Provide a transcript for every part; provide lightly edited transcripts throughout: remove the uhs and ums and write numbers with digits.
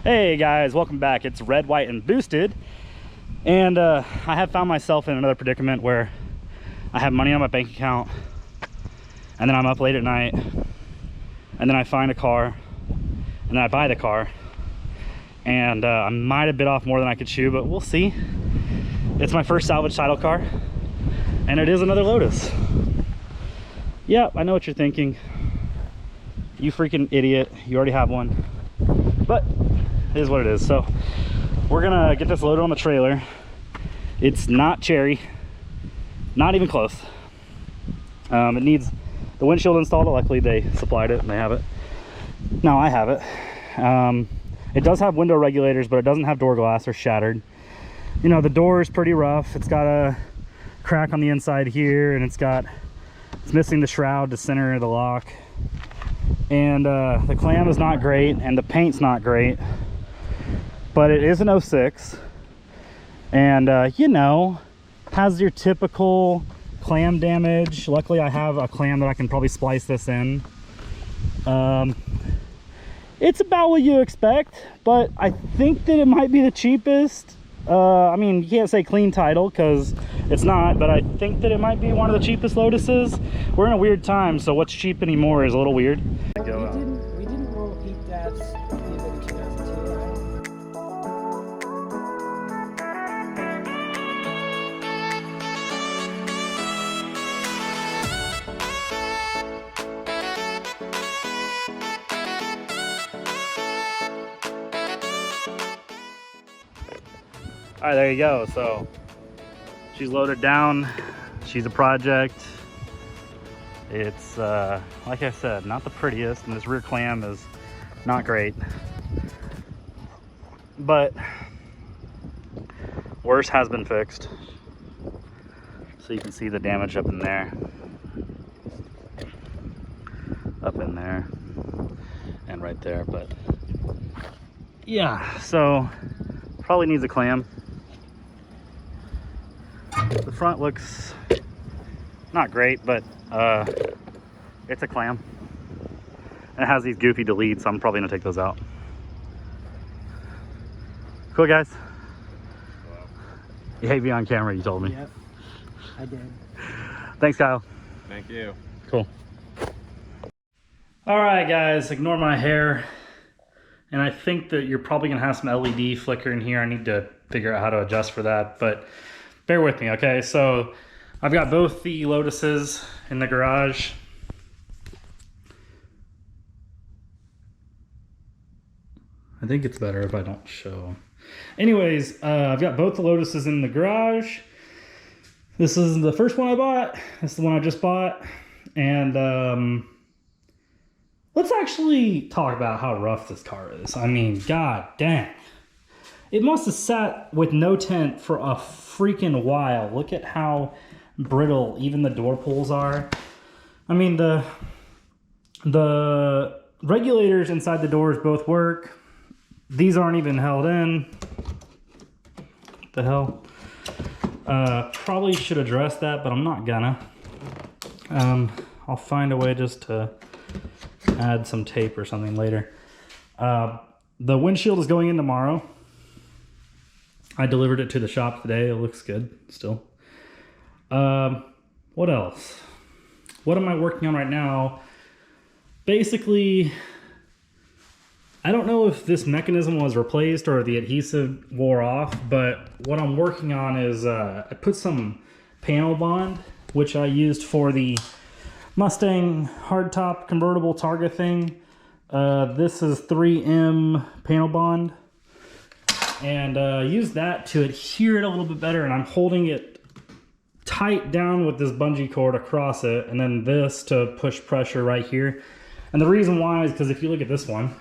Hey guys, welcome back. It's Red, White, and Boosted. And I have found myself in another predicament where I have money on my bank account and then I'm up late at night and then I find a car and then I buy the car and I might have bit off more than I could chew, but we'll see. It's my first salvage title car and it is another Lotus. Yep, I know what you're thinking. You freaking idiot, you already have one. But it is what it is. So we're gonna get this loaded on the trailer. It's not cherry, not even close. It needs the windshield installed. Luckily they supplied it and they have it. Now I have it. It does have window regulators, but it doesn't have door glass. They're shattered. You know, the door is pretty rough. It's got a crack on the inside here, and it's missing the shroud to center the lock. And the clam is not great and the paint's not great, but it is an 06 and you know, has your typical clam damage. Luckily I have a clam that I can probably splice this in. It's about what you expect, but I think that it might be the cheapest. I mean, you can't say clean title because it's not, but I think that it might be one of the cheapest Lotuses. We're in a weird time, so what's cheap anymore is a little weird. We didn't roll Pete Dad's the end of 2002, right? All right, there you go. So she's loaded down. She's a project. It's like I said, not the prettiest, and this rear clam is not great, but worse has been fixed. So you can see the damage up in there, and right there. But yeah, so probably needs a clam. The front looks not great, but it's a clam. It has these goofy deletes, so I'm probably gonna take those out. Cool, guys. Wow. You hate me on camera, you told me. Yep, I did. Thanks, Kyle. Thank you. Cool. All right, guys, ignore my hair. And I think that you're probably gonna have some LED flicker in here. I need to figure out how to adjust for that, but bear with me, okay? So I've got both the Lotuses in the garage. I think it's better if I don't show. Anyways, I've got both the Lotuses in the garage. This is the first one I bought. This is the one I just bought. And let's actually talk about how rough this car is. I mean, god dang. It must have sat with no tent for a freaking while. Look at how brittle even the door pulls are. I mean, the regulators inside the doors both work. These aren't even held in. What the hell? Probably should address that, but I'm not gonna. I'll find a way just to add some tape or something later. The windshield is going in tomorrow. I delivered it to the shop today. It looks good still. What else? What am I working on right now? Basically, I don't know if this mechanism was replaced or the adhesive wore off, but what I'm working on is I put some panel bond, which I used for the Mustang hardtop convertible Targa thing. This is 3M panel bond. And use that to adhere it a little bit better, and I'm holding it tight down with this bungee cord across it, and then this to push pressure right here. And the reason why is because if you look at this one,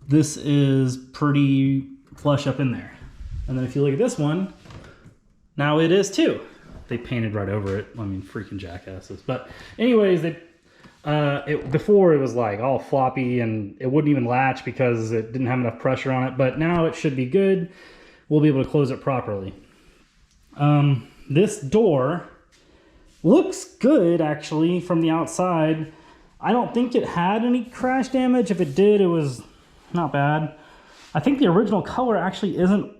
this is pretty flush up in there. And then if you look at this one, now it is too. They painted right over it. I mean, freaking jackasses. But anyways, before it was like all floppy and it wouldn't even latch because it didn't have enough pressure on it, but now it should be good. We'll be able to close it properly. This door looks good actually from the outside. I don't think it had any crash damage. If it did, it was not bad. I think the original color actually isn't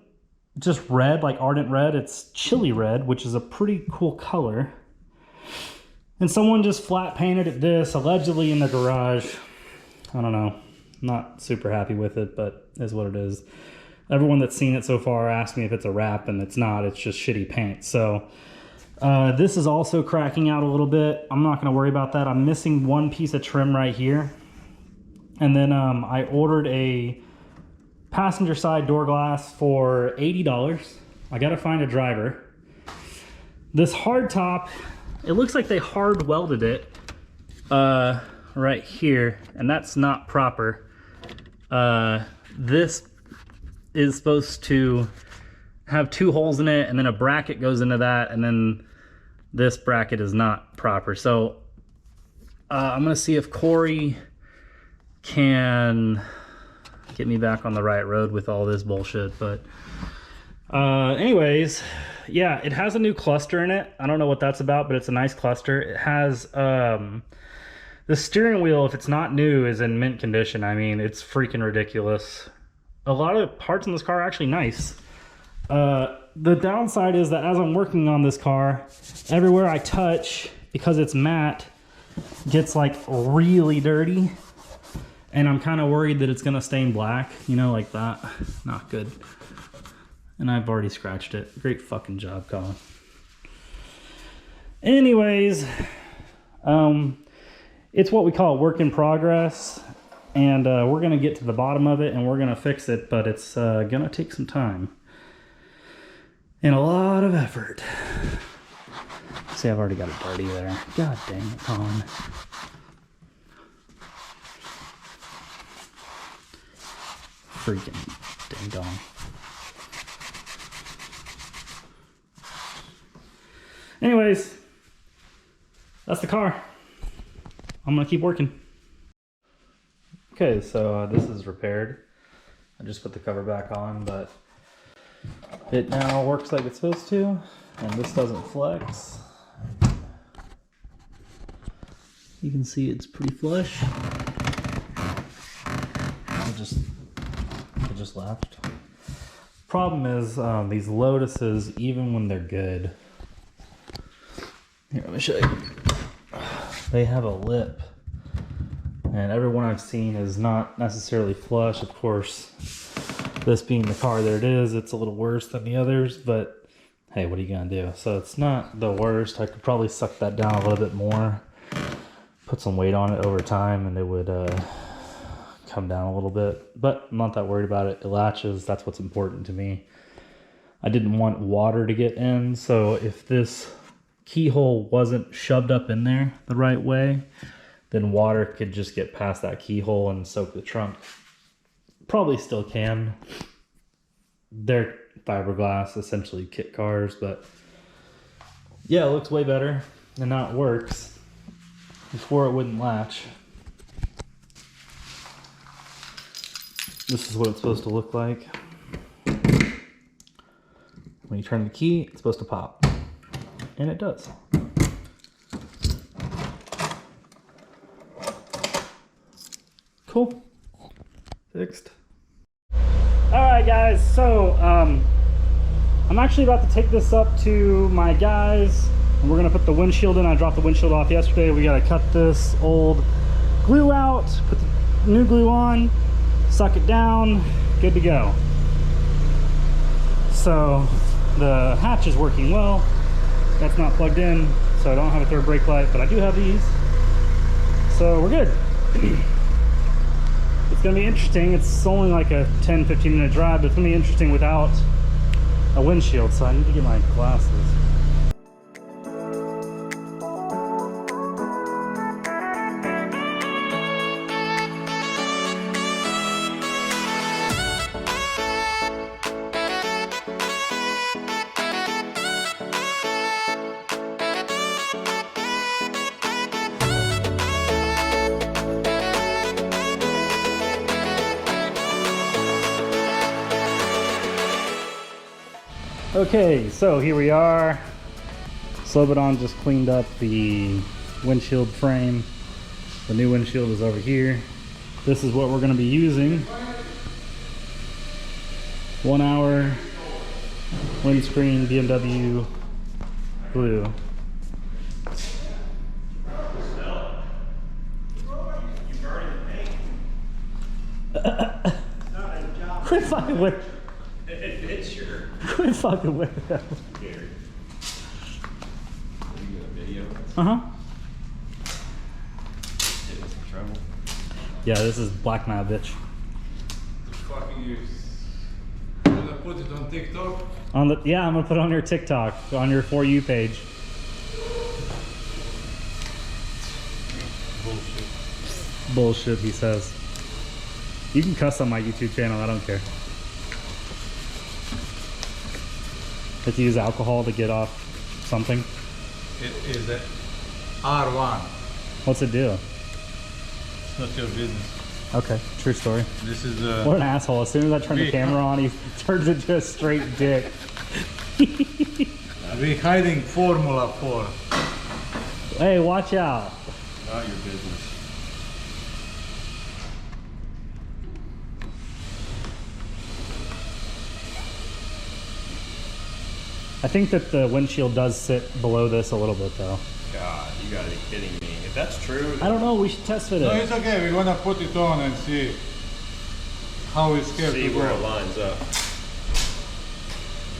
just red, like ardent red. It's chili red, which is a pretty cool color. And someone just flat painted this allegedly in the garage. I don't know. Not super happy with it, but is what it is. Everyone that's seen it so far asked me if it's a wrap, and it's not. It's just shitty paint. So this is also cracking out a little bit. I'm not going to worry about that. I'm missing one piece of trim right here. And then I ordered a passenger side door glass for $80. I got to find a driver. This hard top, it looks like they hard welded it right here, and that's not proper. This is supposed to have 2 holes in it, and then a bracket goes into that, and then this bracket is not proper. So I'm gonna see if Corey can get me back on the right road with all this bullshit. But anyways, yeah, it has a new cluster in it. I don't know what that's about, but it's a nice cluster. It has the steering wheel, if it's not new, is in mint condition. I mean, it's freaking ridiculous. A lot of parts in this car are actually nice. The downside is that as I'm working on this car, everywhere I touch, because it's matte, gets like really dirty. And I'm kind of worried that it's gonna stain black, you know, like that. Not good. And I've already scratched it. Great fucking job, Colin. Anyways, it's what we call a work in progress, and we're gonna get to the bottom of it and we're gonna fix it, but it's gonna take some time and a lot of effort. See, I've already got it dirty there. God dang it, Colin. Freaking ding dong. Anyways, that's the car. I'm gonna keep working. Okay, so this is repaired. I just put the cover back on, but it now works like it's supposed to, and this doesn't flex. You can see it's pretty flush. It just left. Problem is, these Lotuses, even when they're good, here, let me show you. They have a lip, and everyone I've seen is not necessarily flush. Of course, this being the car that it is, it's a little worse than the others, but hey, what are you gonna do? So it's not the worst. I could probably suck that down a little bit more, put some weight on it over time, and it would come down a little bit, but I'm not that worried about it. It latches. That's what's important to me. I didn't want water to get in, so if this keyhole wasn't shoved up in there the right way, then water could just get past that keyhole and soak the trunk. Probably still can. They're fiberglass, essentially kit cars, but yeah, it looks way better, and now it works. Before it wouldn't latch. This is what it's supposed to look like. When you turn the key, it's supposed to pop. And it does. Cool. Fixed. Alright guys, so I'm actually about to take this up to my guys, and we're gonna put the windshield in. I dropped the windshield off yesterday. We gotta cut this old glue out, put the new glue on, suck it down, good to go. So the hatch is working well. That's not plugged in, so I don't have a third brake light, but I do have these. So we're good. It's gonna be interesting. It's only like a 10-15 minute drive, but it's gonna be interesting without a windshield, so I need to get my glasses. Okay, so here we are. Slobodan just cleaned up the windshield frame. The new windshield is over here. This is what we're going to be using. 1 hour windscreen BMW blue. Quit fucking with Adventure. Quit fucking with them. Here. Are you gonna video? Uh-huh. Getting us in trouble. Yeah, this is blackmail, bitch. Fucking you. You wanna put it on TikTok? I'm gonna put it on your TikTok, on your For You page. Bullshit. Bullshit, he says. You can cuss on my YouTube channel, I don't care. Have to use alcohol to get off something. It is a R1. What's it do? It's not your business. Okay, true story. This is What an asshole. As soon as I turn the Me. camera on, he turns into a straight dick. we're hiding Formula 4. Hey, watch out. Not your business. I think that the windshield does sit below this a little bit, though. God, you gotta be kidding me. If that's true, I don't know. We should test fit No, it. it's okay. We're gonna put it on and see how it's scared see to where it go. lines up.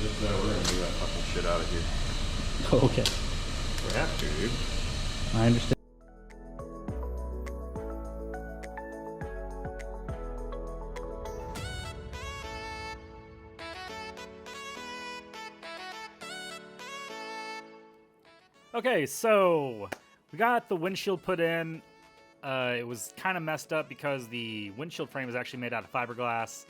If no, we're gonna move that fucking shit out of here. Okay, We have to, dude. I understand. Okay, so we got the windshield put in. It was kind of messed up because the windshield frame is actually made out of fiberglass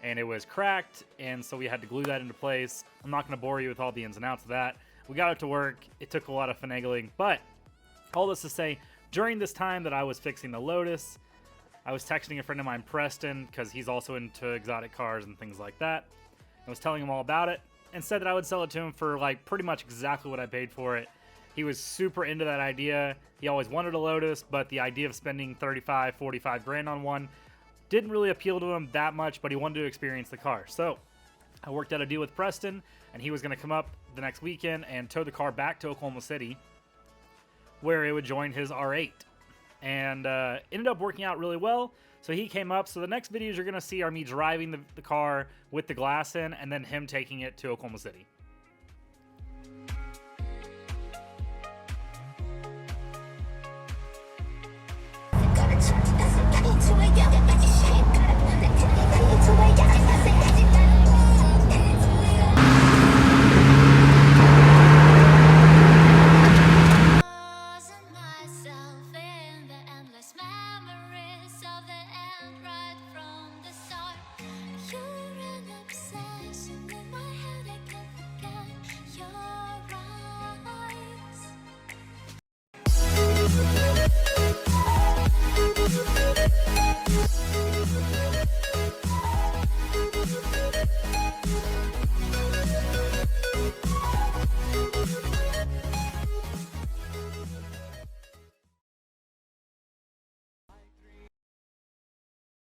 and it was cracked, and so we had to glue that into place. I'm not going to bore you with all the ins and outs of that. We got it to work. It took a lot of finagling, but all this to say, during this time that I was fixing the Lotus, I was texting a friend of mine, Preston, because he's also into exotic cars and things like that. I was telling him all about it and said that I would sell it to him for like pretty much exactly what I paid for it. He was super into that idea. He always wanted a Lotus, but the idea of spending 35, 45 grand on one didn't really appeal to him that much, but he wanted to experience the car. So I worked out a deal with Preston, and he was going to come up the next weekend and tow the car back to Oklahoma City, where it would join his R8. And ended up working out really well. So he came up. So the next videos you're going to see are me driving the car with the glass in, and then him taking it to Oklahoma City.